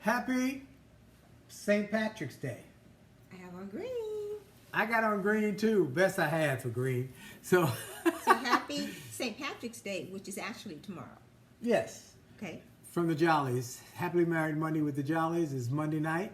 Happy St. Patrick's Day. I have on green. I got on green too. Best I had for green. So happy St. Patrick's Day, which is actually tomorrow. Yes. Okay. From the Jolleys. Happily Married Monday with the Jolleys is Monday night.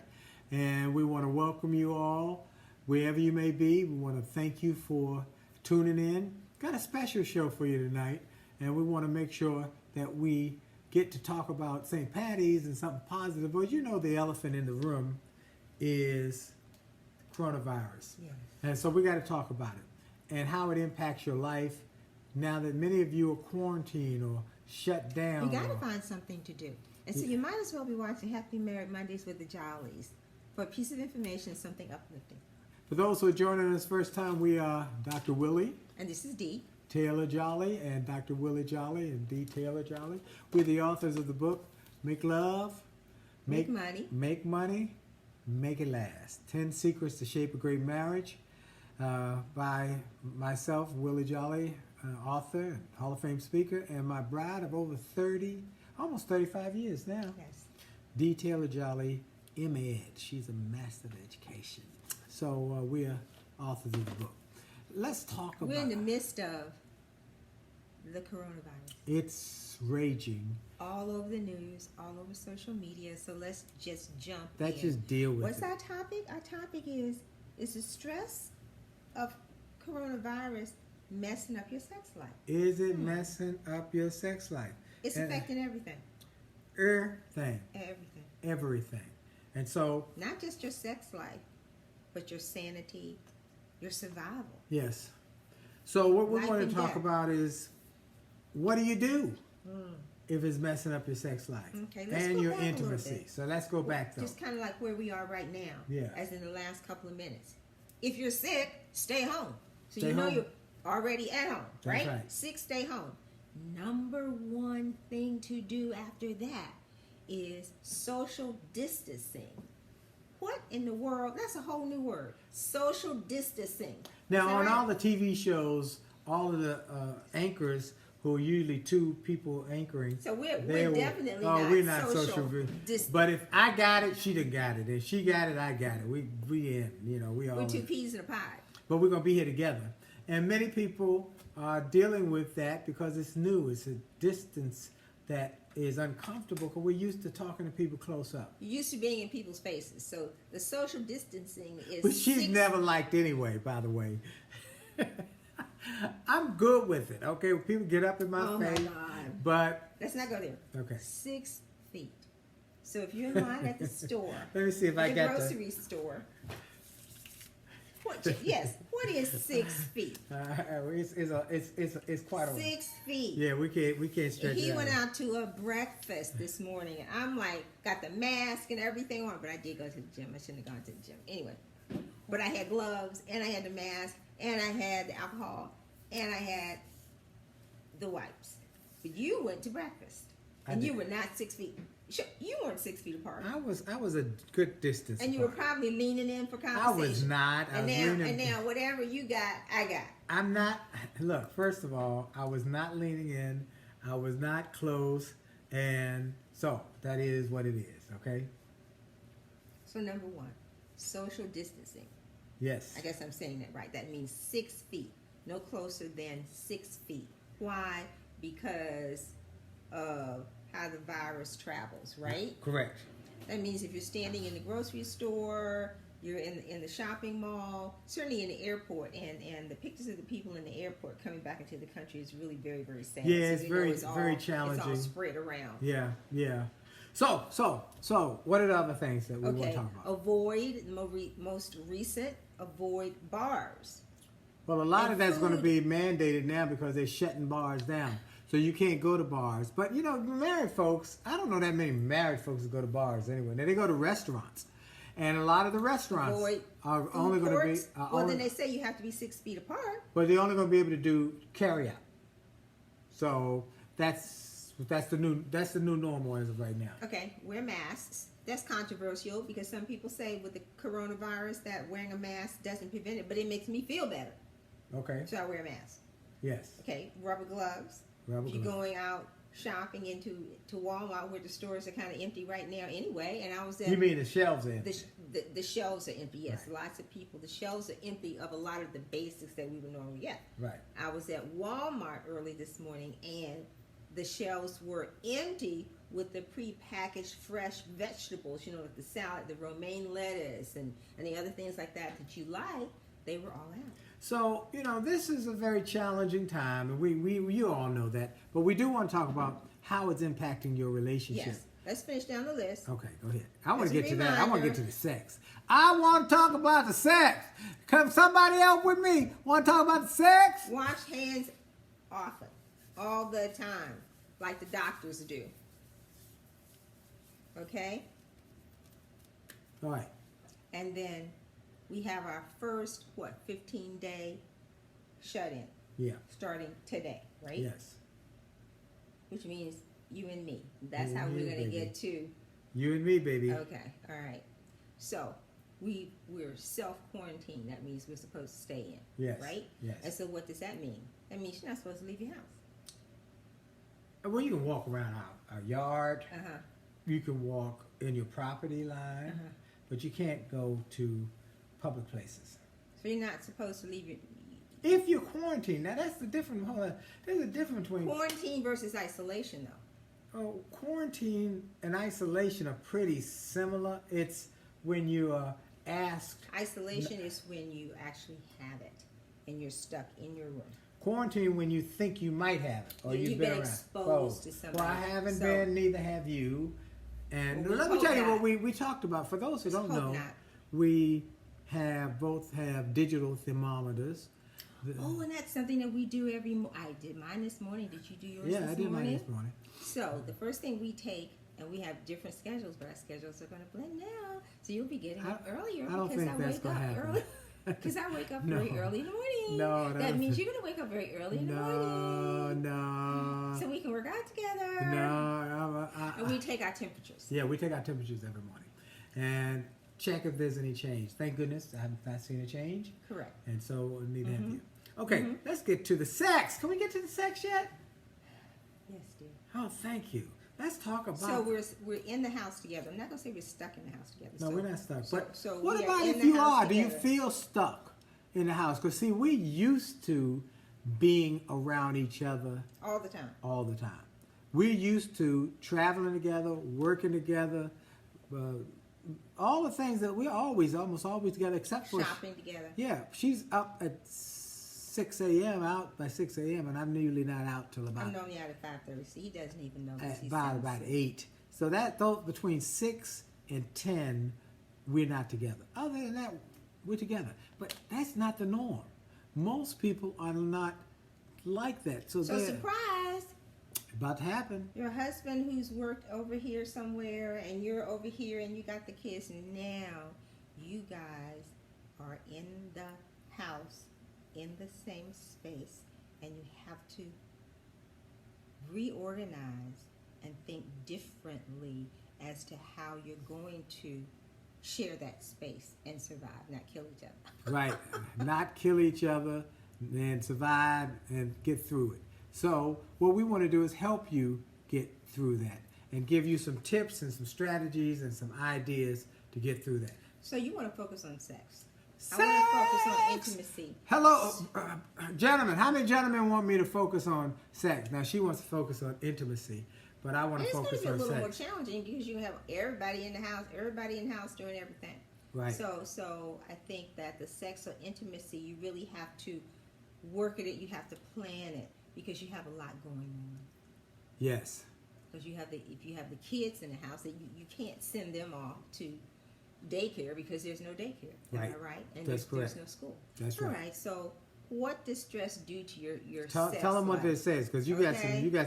And we want to welcome you all wherever you may be. We want to thank you for tuning in. Got a special show for you tonight. And we want to make sure that we get to talk about St. Patty's and something positive. But you know the elephant in the room is coronavirus. Yes. And so we got to talk about it and how it impacts your life now that many of you are quarantined or shut down. You got to find something to do. And so you might as well be watching Happy Married Mondays with the Jolleys for a piece of information, something uplifting. For those who are joining us first time, we are Dr. Willie. And this is Dee. Taylor-Jolley and Dr. Willie Jolley and Dee Taylor-Jolley. We're the authors of the book, Make Love, Make Money. Make Money, Make It Last. 10 Secrets to Shape a Great Marriage by myself, Willie Jolley, author, Hall of Fame speaker, and my bride of over 30, almost 35 years now. Yes. Dee Taylor-Jolley, M.Ed. She's a Master of Education. So we are authors of the book. Let's talk about... We're in the midst of the coronavirus. It's raging. All over the news, all over social media. So let's just jump in. Just deal with What's it. our topic? Our topic is the stress of coronavirus messing up your sex life? Is it messing up your sex life? It's affecting everything. Everything. Everything. Everything. And so... Not just your sex life, but your sanity, your survival. Yes. So what we're Life going and to talk death. about is, what do you do if it's messing up your sex life Okay, let's and go your back a little intimacy? bit. So let's go back though. Just kind of like where we are right now, Yeah. as in the last couple of minutes. If you're sick, stay home. So Stay you know home. you're already at home, That's right? right. Sick, stay home. Number one thing to do after that is social distancing. What in the world? That's a whole new word. Social distancing. Now, Is that on right? all the TV shows, all of the anchors who are usually two people anchoring. So we're they will- definitely we're not social distancing. But if I got it, she done got it. If she got it, I got it. We in. You know, we all. We're two peas in a pod. But we're gonna be here together. And many people are dealing with that because it's new. It's a distance that is uncomfortable because we're used to talking to people close up. You're used to being in people's faces. So the social distancing is But she's never liked anyway, by the way. I'm good with it, okay? When people get up in my face. Oh my God. But Let's not go there. okay. 6 feet. So if you're in line at the store, Let me see if I the got grocery store, what is 6 feet? It's quite a way. 6 feet. Yeah, we can't stretch He it went out. out to a breakfast this morning, and I'm like, got the mask and everything on, but I did go to the gym. I shouldn't have gone to the gym. Anyway, but I had gloves, and I had the mask, and I had the alcohol, and I had the wipes. But you went to breakfast, and you were not 6 feet. Sure, you weren't 6 feet apart. I was a good distance. And you were apart. probably leaning in for conversation. I was not. I was leaning. And now whatever you got, I got. I'm not. Look, first of all, I was not leaning in. I was not close, and so that is what it is. Okay. So number one, social distancing. Yes. I guess I'm saying that right. That means 6 feet, no closer than 6 feet. Why? Because of how the virus travels, right? Correct. That means if you're standing in the grocery store, you're in the shopping mall, certainly in the airport, and the pictures of the people in the airport coming back into the country is really very, very sad. Yeah, So it's we know very, it's all, very challenging. It's all spread around. Yeah, yeah. So, what are the other things that we want to talk about? Avoid, most recent, avoid bars. Well, a lot and of that's going to food. be mandated now because they're shutting bars down. So you can't go to bars. But, you know, married folks, I don't know that many married folks that go to bars anyway. Now, they go to restaurants. And a lot of the restaurants Avoid are food only going to be... courts. Well, then they say you have to be 6 feet apart. But they're only going to be able to do carry out. So that's the new normal as of right now. Okay, wear masks. That's controversial because some people say with the coronavirus that wearing a mask doesn't prevent it, but it makes me feel better. Okay. So I wear a mask. Yes. Okay, rubber gloves. Rubber If you're gloves. going out shopping into Walmart, where the stores are kind of empty right now anyway. And I was at You mean the shelves are empty? the shelves are empty. Yes, Right. lots of people. The shelves are empty of a lot of the basics that we would normally get. Right. I was at Walmart early this morning, and the shelves were empty with the pre-packaged fresh vegetables. You know, like the salad, the romaine lettuce, and the other things like that you like. They were all out. So, you know, this is a very challenging time, and you all know that. But we do want to talk about how it's impacting your relationship. Yes. Let's finish down the list. Okay, go ahead. I want As to a get to that. I want to reminder- get to the sex. I want to talk about the sex. Come somebody else with me. Want to talk about the sex? Wash hands often, all the time, like the doctors do. Okay? All right. And then we have our first, 15-day shut-in Yeah. starting today, right? Yes. Which means you and me. That's You how and we're me, going to baby. get to. You and me, baby. Okay, all right. So we're self-quarantined. That means we're supposed to stay in, Yes. right? Yes. And so what does that mean? That means you're not supposed to leave your house. Well, you can walk around our yard. Uh-huh. You can walk in your property line, Uh-huh. but you can't go to public places. So you're not supposed to leave your... If you're quarantined, now that's the difference. Hold on. There's a difference between Quarantine versus isolation, though. quarantine and isolation are pretty similar. It's when you are asked. Isolation is when you actually have it and you're stuck in your room. Quarantine when you think you might have it or Yeah, you've you've been been around. exposed to somebody. Well, I haven't So- been. Neither have you. And Well, we let me hope tell you what not. we talked about. For those who Let's don't hope know, not. we both have digital thermometers. Oh, and that's something that we do every I did mine this morning. Did you do yours Yeah, this I did morning? mine this morning. So the first thing we take, and we have different schedules, but our schedules are going to blend now. So you'll be getting up earlier I don't because think I that's wake gonna up happen. early. Because I wake up No. very early in the morning. No, that means you're going to wake up very early in the morning. No. So we can work out together. No. And we take our temperatures. Yeah, we take our temperatures every morning and check if there's any change. Thank goodness I haven't not seen a change, Correct. and so we need to have you. Okay, let's get to the sex. Can we get to the sex yet? Yes, dear. Oh, thank you. Let's talk about. So we're in the house together. I'm not going to say we're stuck in the house together. No, So- we're not stuck. But so what we are about in if the you house are? Do you together. feel stuck in the house? Because see, we used to being around each other all the time? all the time. We're used to traveling together, working together, all the things that we're almost always together, except for Shopping together. Yeah, she's up at 6 a.m. out by 6 a.m. and I'm usually not out till I'm about normally out at 5:30, so he doesn't even know this. He's about 7. 8. So that though between 6 and 10, we're not together. Other than that, we're together. But that's not the norm. Most people are not like that. So So they're surprise, about to happen. your husband who's worked over here somewhere, and you're over here, and you got the kids, and now you guys are in the house, in the same space, and you have to reorganize and think differently as to how you're going to share that space and survive, not kill each other. Right. Not kill each other and survive and get through it. So what we want to do is help you get through that and give you some tips and some strategies and some ideas to get through that. So you want to focus on sex. Sex! I want to focus on intimacy. Hello, gentlemen. How many gentlemen want me to focus on sex? Now, she wants to focus on intimacy, but I want And to it's going to focus be a on little more sex. challenging because you have everybody in the house doing everything. Right. So I think that the sex or intimacy, you really have to work at it. You have to plan it because you have a lot going on. Yes. Because if you have the kids in the house, that you can't send them off to daycare because there's no daycare. Right. Am I right? And That's there's correct. no school. That's All right. right. So what does stress do to your Tell sex them what life? this says because you got Okay. some All right, I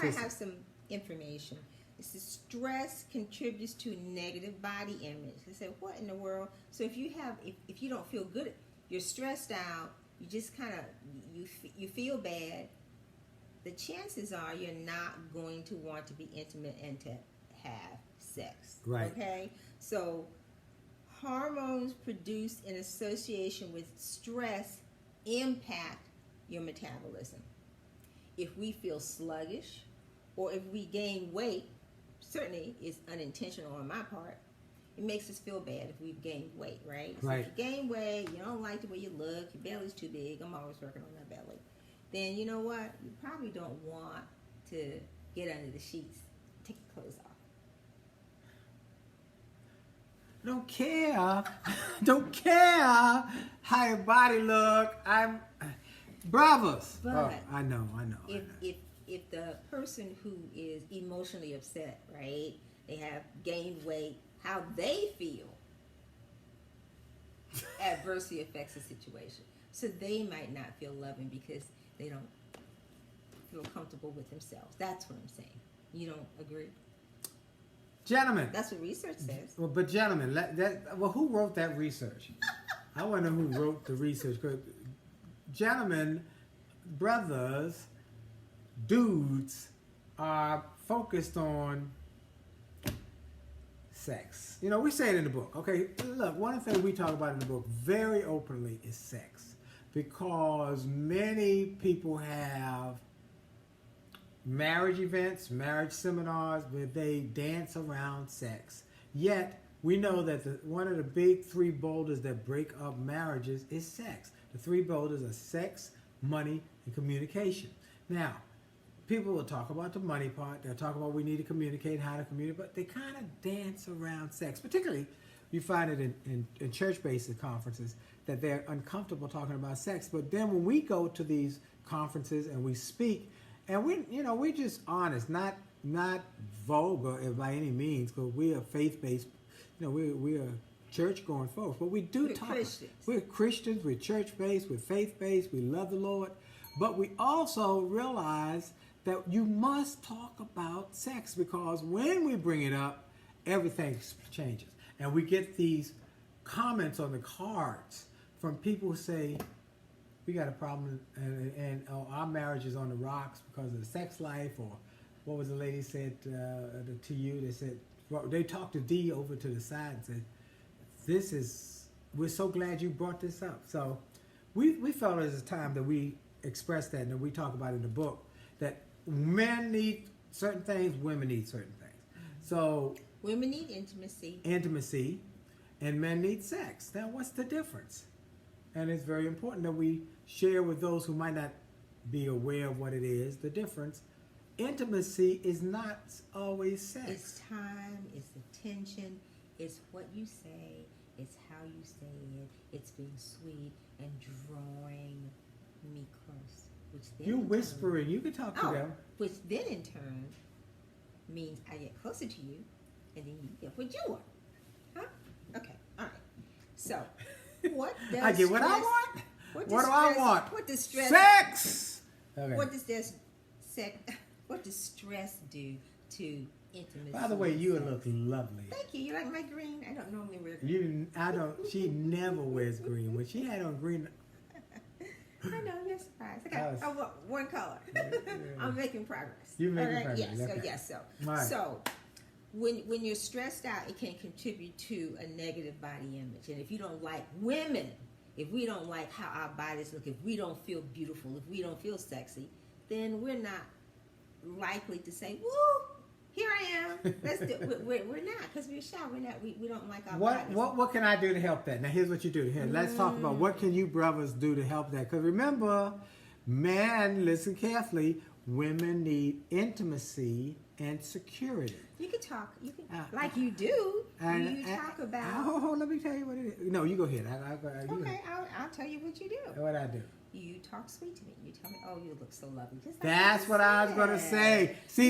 statistics. have some information. This is stress contributes to negative body image. They said, what in the world? So if you don't feel good, you're stressed out, you just kind of, you feel bad, the chances are you're not going to want to be intimate and to have sex. Right. Okay? So hormones produced in association with stress impact your metabolism. If we feel sluggish or if we gain weight, certainly it's unintentional on my part. It makes us feel bad if we've gained weight, right? So Right. if you gain weight, you don't like the way you look, your belly's too big. I'm always working on my belly. Then you know what? You probably don't want to get under the sheets, take your clothes off. Don't care. Don't care how your body look. I'm brothers. But Oh, I know. If the person who is emotionally upset, right, they have gained weight, how they feel adversely affects the situation. So they might not feel loving because they don't feel comfortable with themselves. That's what I'm saying. You don't agree? Gentlemen. That's what research says. Well, but gentlemen, who wrote that research? I want to know who wrote the research. 'Cause gentlemen, brothers, dudes are focused on sex. You know, we say it in the book. Okay, look, one of the things we talk about in the book very openly is sex. Because many people have marriage events, marriage seminars where they dance around sex. Yet, we know that one of the big three boulders that break up marriages is sex. The three boulders are sex, money, and communication. Now, people will talk about the money part. They'll talk about we need to communicate, how to communicate, but they kind of dance around sex. Particularly, you find it in church-based conferences that they're uncomfortable talking about sex. But then when we go to these conferences and we speak, and we're just honest, not vulgar by any means, because we are faith-based. We are church-going folks, but we do We're talk. Christians. We're Christians. We're church-based. We're faith-based. We love the Lord, but we also realize that you must talk about sex, because when we bring it up, everything changes, and we get these comments on the cards from people who say, we got a problem, and our marriage is on the rocks because of the sex life, or what was the lady said to you? They said, well, they talked to Dee over to the side and said, we're so glad you brought this up. So we felt it was a time that we expressed that, and we talk about it in the book, that men need certain things, women need certain things. So Women need intimacy. And men need sex. Now, what's the difference? And it's very important that we share with those who might not be aware of what it is, the difference. Intimacy is not always sex. It's time, it's attention, it's what you say, it's how you say it, it's being sweet and drawing me close. Which then You in whispering, you can talk to turn, them. which then in turn means I get closer to you, and then you get what you want. Huh? Okay, all right. So, what does I get what I stress- want. What What do I stress- want? What does stress? Sex! Okay. What does this What does stress do to intimacy? By the way, you and look sex? lovely. Thank you. You like my green? I don't normally wear green. She never wears green. When she had on green, I know, you're surprised. I That got was- one color. I'm making progress. You're making All right? progress, Yes. okay. So All right. so when you're stressed out, it can contribute to a negative body image. And if you don't like women, if we don't like how our bodies look, if we don't feel beautiful, if we don't feel sexy, then we're not likely to say, "Woo, here I am." Let's do it. We're not, because we're shy. We don't like our bodies. what can I do to help that? Now, here's what you do. Here, let's talk about what can you brothers do to help that. Because remember, men, listen carefully, women need intimacy and security. You can talk. You can like you do. You talk about. Oh, let me tell you what it is. No, you go ahead. Okay, I'll tell you what you do. What I do. You talk sweet to me. You tell me, "Oh, you look so lovely." Just like That's you what I was said. gonna say. See,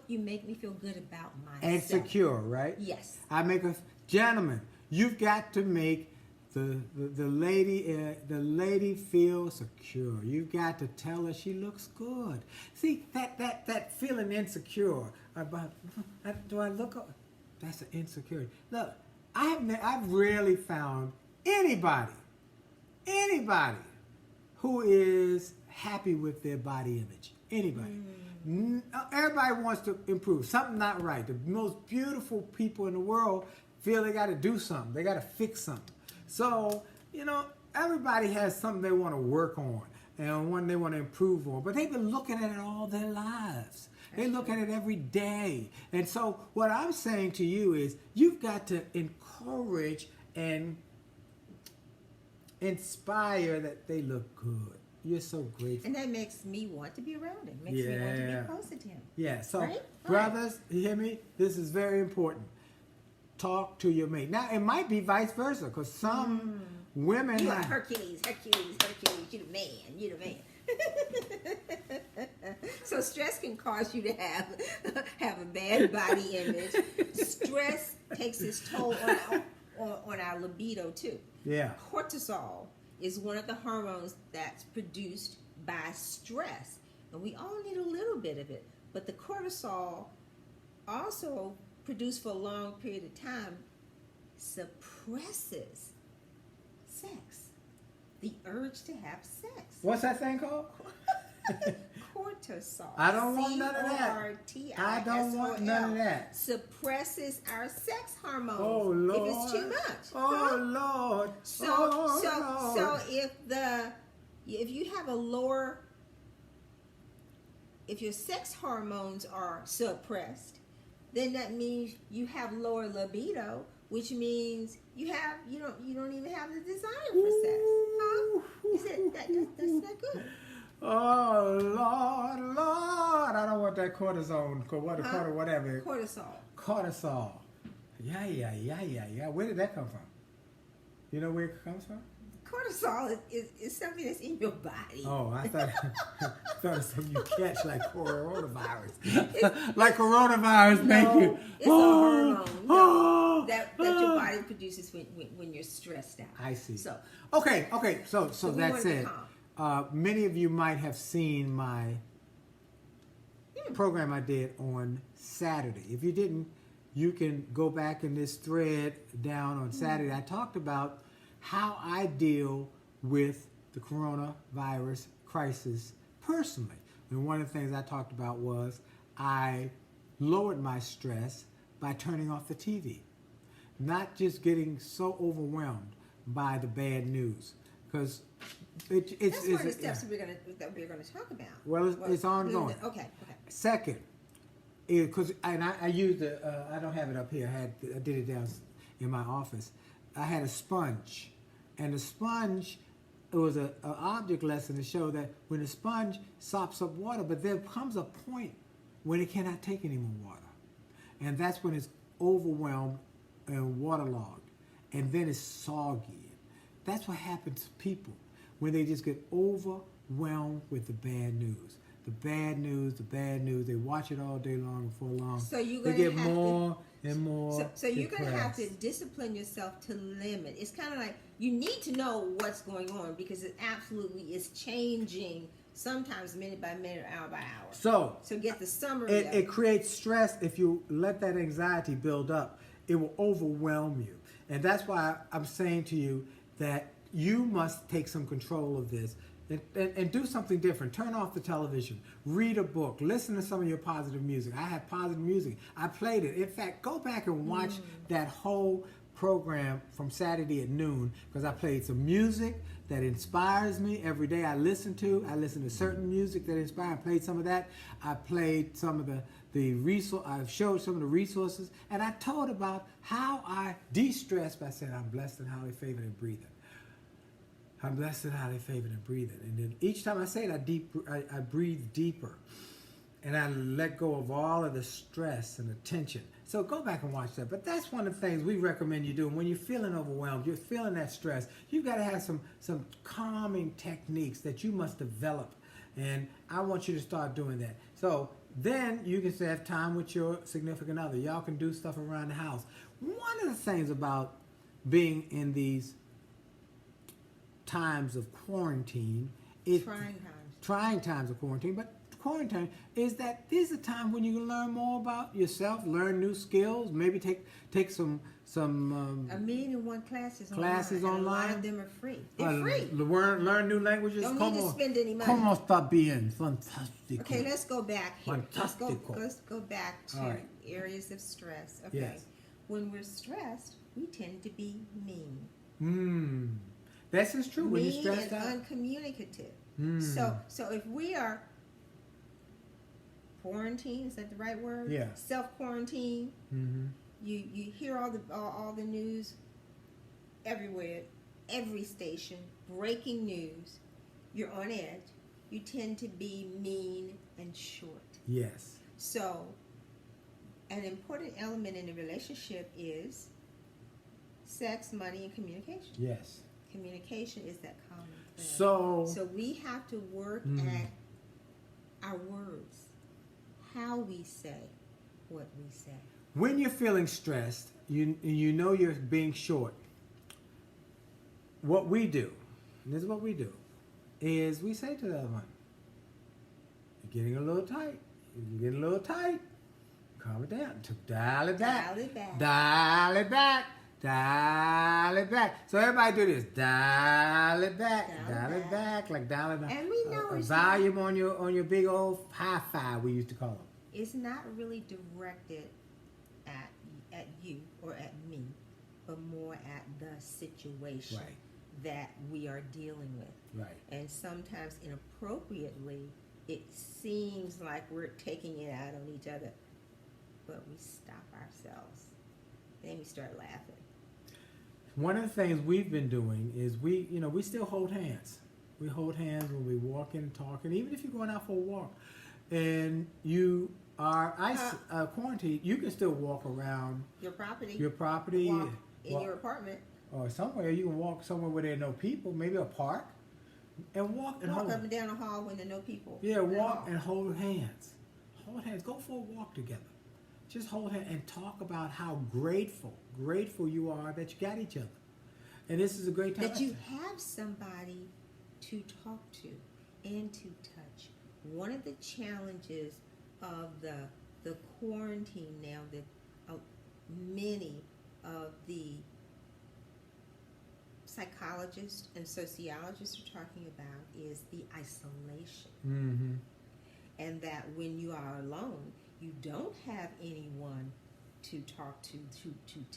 You make me feel good about myself. and secure, right? Yes. I make a gentleman. You've got to make the lady feel secure. You've got to tell her she looks good. See that feeling insecure about, do I look? That's an insecurity. Look, I've rarely found anybody who is happy with their body image. Anybody. Everybody wants to improve. Something not right. The most beautiful people in the world feel they got to do something. They got to fix something. So, everybody has something they want to work on and one they want to improve on. But they've been looking at it all their lives. They look at it every day. And so what I'm saying to you is you've got to encourage and inspire that they look good. You're so grateful. And that makes me want to be around him. Makes me want to be closer to him. Yeah. So, right? brothers, you hear me? This is very important. Talk to your mate. Now, it might be vice versa, because some women... You are Hercules. You're the man. You're the man. So stress can cause you to have a bad body image. Stress takes its toll on our libido, too. Yeah. Cortisol is one of the hormones that's produced by stress. And we all need a little bit of it. But the cortisol, also produced for a long period of time, suppresses sex. The urge to have sex. What's that thing called? Cortisol. I don't want none of that. C-O-R-T-I-S-O-L. I don't want none of that. Suppresses our sex hormones. Oh, Lord. If it's too much. Oh, Lord. So if you have a lower, if your sex hormones are suppressed, then that means you have lower libido, which means you don't even have the desire for sex. Huh? You said that's not good. Oh, Lord. I don't want that cortisone. Whatever. Cortisol. Yeah. Where did that come from? You know where it comes from? Cortisol is something that's in your body. Oh, I thought it was something you catch like coronavirus. Like coronavirus make you. It's a hormone that your body produces when you're stressed out. I see. So okay. So that's it. Many of you might have seen my program I did on Saturday. If you didn't, you can go back in this thread down on Saturday. I talked about how I deal with the coronavirus crisis personally. And one of the things I talked about was I lowered my stress by turning off the TV. Not just getting so overwhelmed by the bad news. Because that's one of the steps that we're going to talk about. Well, it's ongoing. Okay. Second, because I used I don't have it up here. I did it down in my office. I had a sponge, and the sponge, it was an object lesson to show that when the sponge sops up water, but there comes a point when it cannot take any more water, and that's when it's overwhelmed and waterlogged, and then it's soggy. That's what happens to people when they just get overwhelmed with the bad news. The bad news. They watch it all day long and for long. So they get more and more. So you're going to have to discipline yourself to limit. It's kind of like you need to know what's going on because it absolutely is changing. Sometimes minute by minute, hour by hour. So get the summary. It creates stress if you let that anxiety build up. It will overwhelm you, and that's why I'm saying to you that you must take some control of this and do something different. Turn off the television. Read a book. Listen to some of your positive music. I have positive music. I played it. In fact, go back and watch that whole program from Saturday at noon because I played some music that inspires me every day. I listen to certain music that inspires. I played some of that. I played some of the resource. I've showed some of the resources, and I told about how I de-stress by saying I'm blessed and highly favored and breathing. I'm blessed and highly favored and breathing. And then each time I say it, I breathe deeper, and I let go of all of the stress and the tension. So go back and watch that. But that's one of the things we recommend you do. When you're feeling overwhelmed, you're feeling that stress, you've got to have some calming techniques that you must develop. And I want you to start doing that. So then you can have time with your significant other. Y'all can do stuff around the house. One of the things about being in these times of quarantine is trying times of quarantine, but quarantine is that this is a time when you can learn more about yourself, learn new skills, maybe take some a million and one classes online. A lot of them are free. They're free. Learn new languages. Don't need to spend any money. Como está bien? Fantastico. Okay, let's go back here. Fantastico. Let's go back to areas of stress. Okay. Yes. When we're stressed, we tend to be mean. This is true. When you're stressed mean and out. uncommunicative. So if we are quarantine. Is that the right word? Yeah. Self-quarantine. Mm-hmm. You hear all the news everywhere, every station, breaking news. You're on edge. You tend to be mean and short. Yes. So, an important element in a relationship is sex, money, and communication. Yes. Communication is that common thread. So we have to work at our words, how we say what we say. when you're feeling stressed, you know you're being short. What we do, and this is what we do, is we say to the other one, "You're getting a little tight. You're getting a little tight. Calm it down. Dial it back. Dial it back. Dial it back. Dial it back." So everybody do this. Dial it back. Dial it back. Like dial it back. And we know a it's volume on your big old hi-fi, we used to call them. It's not really directed at you or at me, but more at the situation Right. that we are dealing with. Right. And sometimes inappropriately, it seems like we're taking it out on each other, but we stop ourselves. Then we start laughing. One of the things we've been doing is we still hold hands. We hold hands when we walking, talking, even if you're going out for a walk, and you are quarantined. You can still walk around Your property. walk in your apartment. or somewhere. You can walk somewhere where there are no people, maybe a park, and walk and Walk hold. up and down the hall when there are no people. Yeah, in the walk hall. and hold hands. Hold hands. Go for a walk together. Just hold hands and talk about how grateful you are that you got each other. And this is a great time. That you have somebody to talk to and to touch. One of the challenges of the quarantine now that many of the psychologists and sociologists are talking about is the isolation. Mm-hmm. And that when you are alone, you don't have anyone to talk to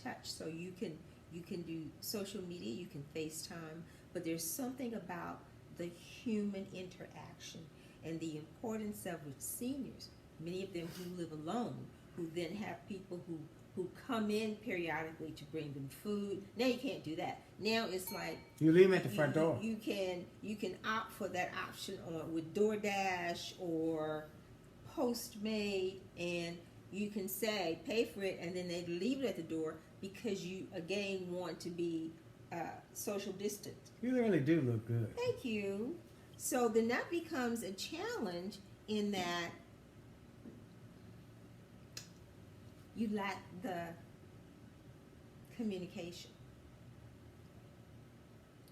touch. So you can do social media, you can FaceTime, but there's something about the human interaction and the importance of with seniors, many of them who live alone, who then have people who come in periodically to bring them food. Now you can't do that. Now it's like You leave them at the front door. You can opt for that option on with DoorDash or Postmate, and you can say pay for it, and then they leave it at the door because you again want to be social distant. You really do look good. Thank you. So then that becomes a challenge in that you lack the communication.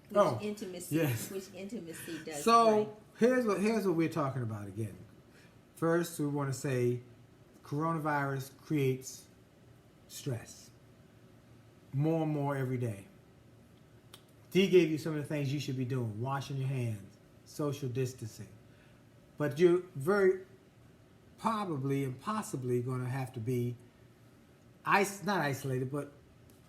Which intimacy does. So here's what we're talking about again. First, we want to say coronavirus creates stress. More and more every day. Dee gave you some of the things you should be doing. Washing your hands, social distancing. But you're very probably and possibly going to have to be not isolated, but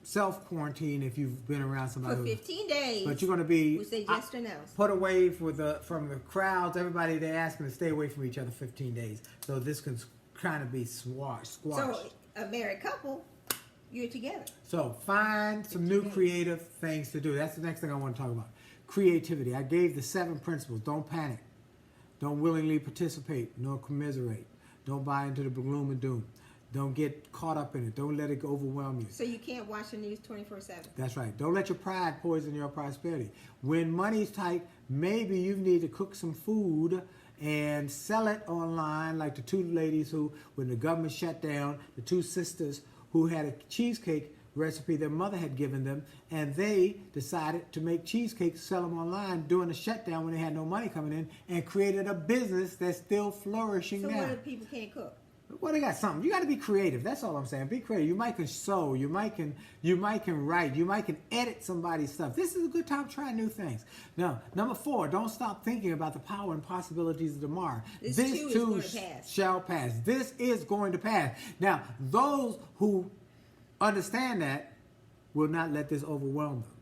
self-quarantine if you've been around somebody. For 15 days. But you're going to be which they just announced. put away from the crowds. Everybody, they're asking to stay away from each other 15 days. So this can kind of be squashed. So a married couple, you're together. So find some new creative things to do. That's the next thing I want to talk about. Creativity. I gave the 7 principles. Don't panic. Don't willingly participate nor commiserate. Don't buy into the gloom and doom. Don't get caught up in it. Don't let it overwhelm you. So you can't watch the news 24/7. That's right. Don't let your pride poison your prosperity. When money's tight, maybe you need to cook some food and sell it online, like the 2 ladies who, when the government shut down, the 2 sisters who had a cheesecake recipe their mother had given them, and they decided to make cheesecakes, sell them online during the shutdown when they had no money coming in, and created a business that's still flourishing So now. what if people can't cook? Well, they got something. You got to be creative. That's all I'm saying. Be creative. You might can sew. You might can write. You might can edit somebody's stuff. This is a good time to try new things. Now, number 4, don't stop thinking about the power and possibilities of tomorrow. This too is going to pass. Shall pass. This is going to pass. Now, those who understand that will not let this overwhelm them.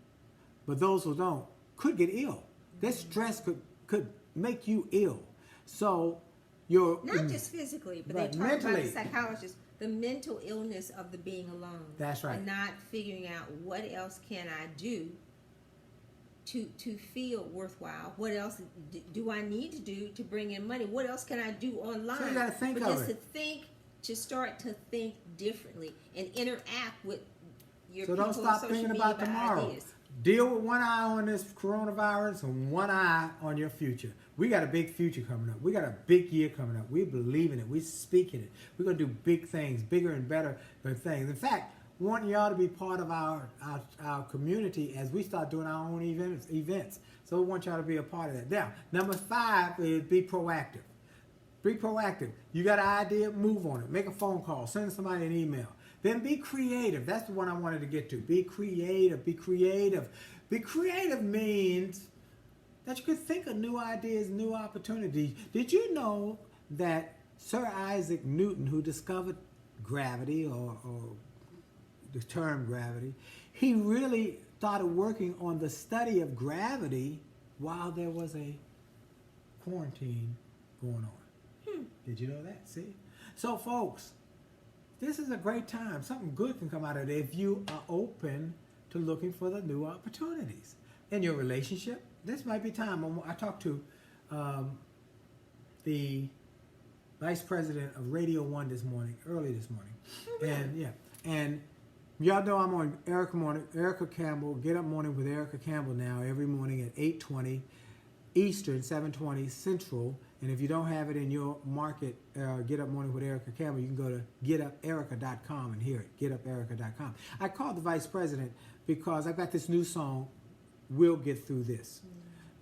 But those who don't could get ill. This stress could make you ill. So your not just physically, but right, they talk mentally. about the psychologist, the mental illness of the being alone. That's right. And not figuring out what else can I do to feel worthwhile. What else do I need to do to bring in money? What else can I do online? So you got to think but of just it. to start to think differently and interact with your So people don't on stop social thinking media about tomorrow. ideas. Deal with one eye on this coronavirus and one eye on your future. We got a big future coming up. We got a big year coming up. We believe in it. We speak in it. We're going to do big things, bigger and better things. In fact, we want y'all to be part of our community as we start doing our own events. So we want y'all to be a part of that. Now, number 5 is be proactive. Be proactive. You got an idea? Move on it. Make a phone call. Send somebody an email. Then be creative. That's the one I wanted to get to. Be creative. Be creative. Be creative means that you can think of new ideas, new opportunities. Did you know that Sir Isaac Newton, who discovered gravity or the term gravity, he really started working on the study of gravity while there was a quarantine going on. Did you know that? See? So, folks, this is a great time. Something good can come out of it if you are open to looking for the new opportunities. In your relationship, this might be time. I talked to the vice president of Radio 1 early this morning. And y'all know I'm on Erica Campbell, Get Up Morning with Erica Campbell now, every morning at 8:20 Eastern, 7:20 Central. And if you don't have it in your market, Get Up Morning with Erica Campbell, you can go to getuperica.com and hear it, getuperica.com. I called the vice president because I've got this new song, We'll Get Through This.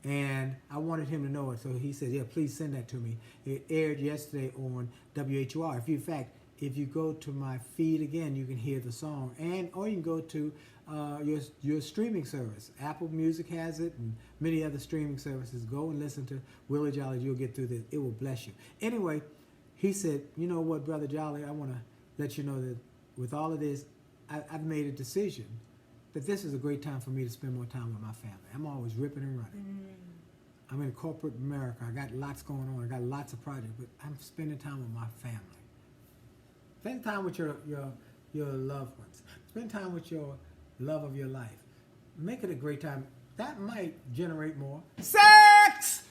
And I wanted him to know it, so he said, yeah, please send that to me. It aired yesterday on WHUR. If you go to my feed again, you can hear the song, or you can go to your streaming service. Apple Music has it, and many other streaming services. Go and listen to Willie Jolley. You'll get through this. It will bless you. Anyway, he said, you know what, Brother Jolley, I want to let you know that with all of this, I've made a decision that this is a great time for me to spend more time with my family. I'm always ripping and running. I'm in corporate America. I got lots going on. I got lots of projects, but I'm spending time with my family. Spend time with your loved ones. Spend time with your love of your life. Make it a great time. That might generate more sex.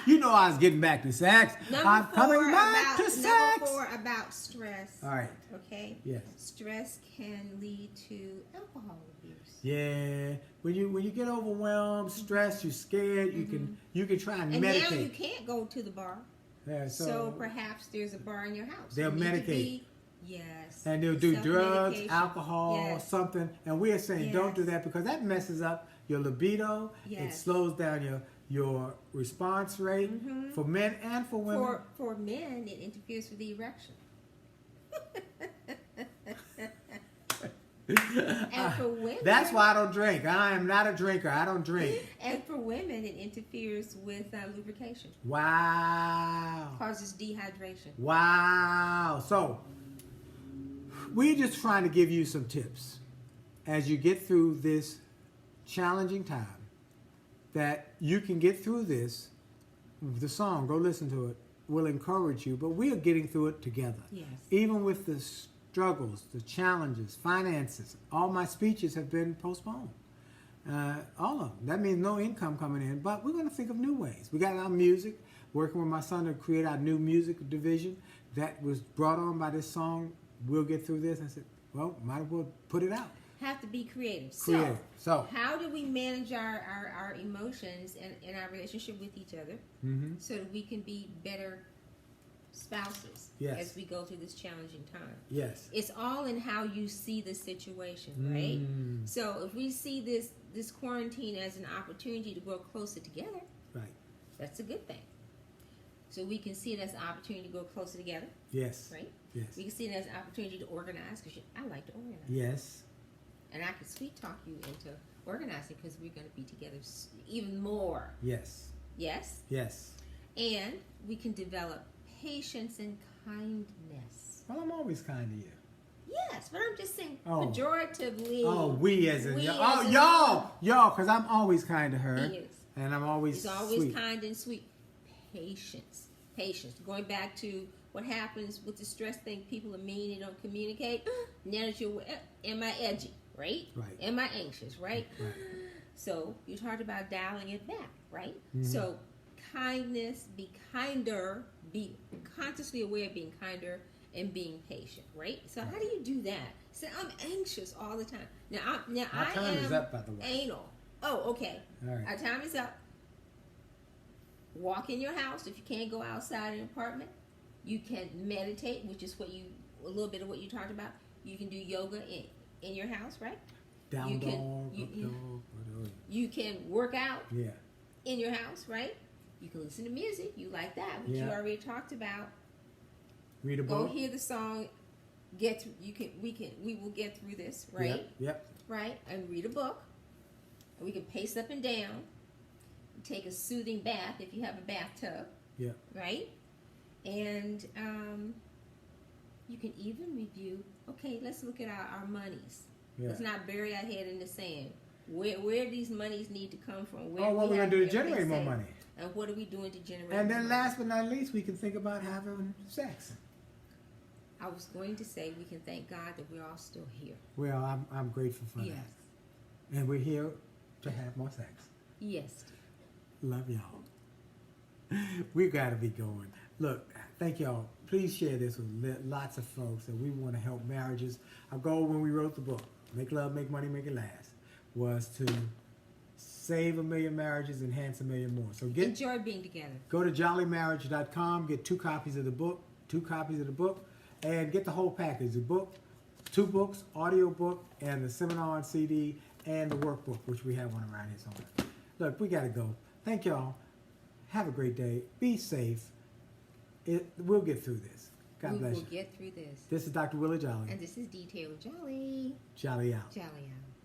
You know I was getting back to sex. I'm coming back to sex. Number 4 about stress. All right. Okay. Yes. Stress can lead to alcohol abuse. Yeah. When you get overwhelmed, stressed, you're scared. You can try and meditate. And now you can't go to the bar. Yeah, so perhaps there's a bar in your house. They'll medicate. Yes. And they'll do drugs, alcohol, something. And we're saying don't do that because that messes up your libido. It slows down your response rate for men and for women. For men, it interferes with the erection. And for women, that's why I don't drink. I am not a drinker. I don't drink. And for women, it interferes with lubrication. Wow. Causes dehydration. Wow. So we're just trying to give you some tips as you get through this challenging time that you can get through this. The song, go listen to it, will encourage you, but we are getting through it together. Yes. Even with the struggles, the challenges, finances, all my speeches have been postponed. All of them. That means no income coming in, but we're going to think of new ways. We got our music, working with my son to create our new music division that was brought on by this song, We'll Get Through This. I said, well, might as well put it out. Have to be creative. So how do we manage our emotions and our relationship with each other so that we can be better spouses as we go through this challenging time? Yes. It's all in how you see the situation, right? So if we see this quarantine as an opportunity to grow closer together, right, that's a good thing. So we can see it as an opportunity to grow closer together. Yes. Right? Yes. We can see it as an opportunity to organize because I like to organize. Yes. And I can sweet talk you into organizing because we're going to be together even more. Yes. Yes? Yes. And we can develop patience and kindness. Well, I'm always kind to you. Yes, but I'm just saying pejoratively. Oh, we as in y'all. Oh, y'all, because I'm always kind to her. He is. And I'm always He's always sweet. kind and sweet. Patience. patience. Going back to what happens with the stress thing, people are mean, they don't communicate. Now that you're, am I edgy, right? Right. Am I anxious, right? Right. So you talked about dialing it back, right? Mhm. So kindness, be kinder, be consciously aware of being kinder and being patient, right? So how do you do that? So I'm anxious all the time. Now Our I time am is up, by the way. anal. Oh, okay. All right. Our time is up. Walk in your house if you can't go outside an apartment. You can meditate, which is what a little bit of what you talked about. You can do yoga in your house, right? Down You dog, can- up you- dog, whatever. You can work out Yeah. in your house, right? You can listen to music. You like that, which you Yeah. already talked about. Read a Go book. hear the song. We will get through this, right? Yep. Right? And read a book. And we can pace up and down. Take a soothing bath if you have a bathtub, Yep. right? And you can even review. Okay, let's look at our monies. Yeah. Let's not bury our head in the sand. Where these monies need to come from? Where Oh, what we we're gonna have do to everything generate more saved. money. And what are we doing to generate? And more then money? last but not least, we can think about having sex. I was going to say we can thank God that we're all still here. Well, I'm grateful for Yes. that. And we're here to have more sex. Yes. Love y'all. We gotta be going. Look, thank y'all. Please share this with lots of folks. And we want to help marriages. Our goal when we wrote the book, Make Love, Make Money, Make It Last, was to save 1 million marriages, enhance 1 million more. So Enjoy being together. go to jollymarriage.com, get 2 copies of the book, and get the whole package. The book, 2 books, audio book, and the seminar on CD, and the workbook, which we have one around here somewhere. Look, we gotta go. Thank y'all. Have a great day. Be safe. We'll get through this. God We bless will you. get through this. This is Dr. Willie Jolley. And this is Taylor-Jolley. Jolly out. Jolly out.